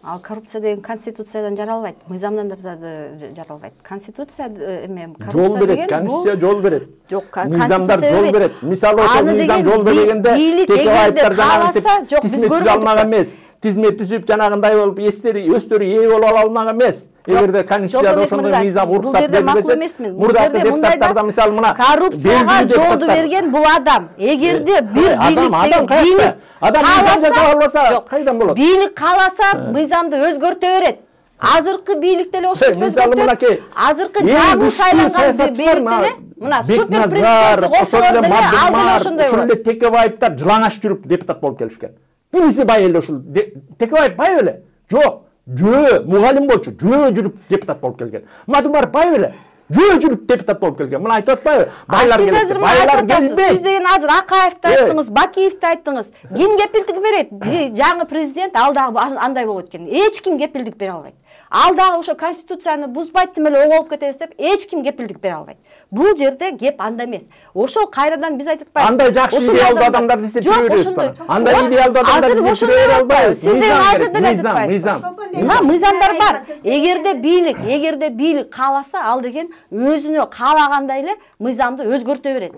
Ал коррупция деген конституциядан жаралбайт, мыйзамдан да жаралбайт. Конституция эме жол берет, конституция жол берет. Жок, мыйзамдар жол берет. Мисалы ошол мыйзам жол бербегенде текебаевдер жанагы тизмет түзө алмак эмес. Тизмет түзүп жанагындай болуп өздөрү ээ болуп ала алмак эмес. Эгерде конституцияда ошондой мыйзам уруксат берилбесе, мурдагы депутаттарда мисалы мына коррупцияга жолду берген бул адам. Эгерде бир бийлик адам мыйзам жасап албаса кайдан болот? Бийлик кааласа мыйзамды өзгөртө берет. Азыркы бийлик деле ошентип өзгөртөт. Азыркы жаңы шайланган бийлик деле мына супер президенттик кошолор деле алдын ошондой болот. Ошондой Текебаевдер жылаңаш жүрүп депутат болуп келишкен. Бунусы бай эле ушул Текебаев бай эле. Жок, жөө мугалим болчу, жөө жүрүп депутат болуп келген. Мадумар бай эле. Жөө жүрүп депутат болуп келген. Мына айтып атпайбы? Байлар келет. Байлар келбейт. Сиз деген азыр Акаевди айттыңыз, Бакиевди айттыңыз. Ким кепилдик берет? Жаңы президент ал дагы андай болот экен. Эч ким кепилдик бере албайт. Ал дагы ошо конституцияны бузбайт деп эле оголуп кетебиз деп эч ким кепилдик бере албайт. Бул жерде кеп анда эмес. Ошол кайрадан биз айтып атпайбыз. Андай жакшы идеалдуу адамдарды издеп жүрөбүз. Андай идеалдуу адамдарды издеп жүрө албайбыз. Сиздер азыр деле айтып атпайсызбы? Мыйзамдар бар. Эгерде бийлик кааласа, ал деген өзүнө каалагандай эле мыйзамды өзгөртө берет.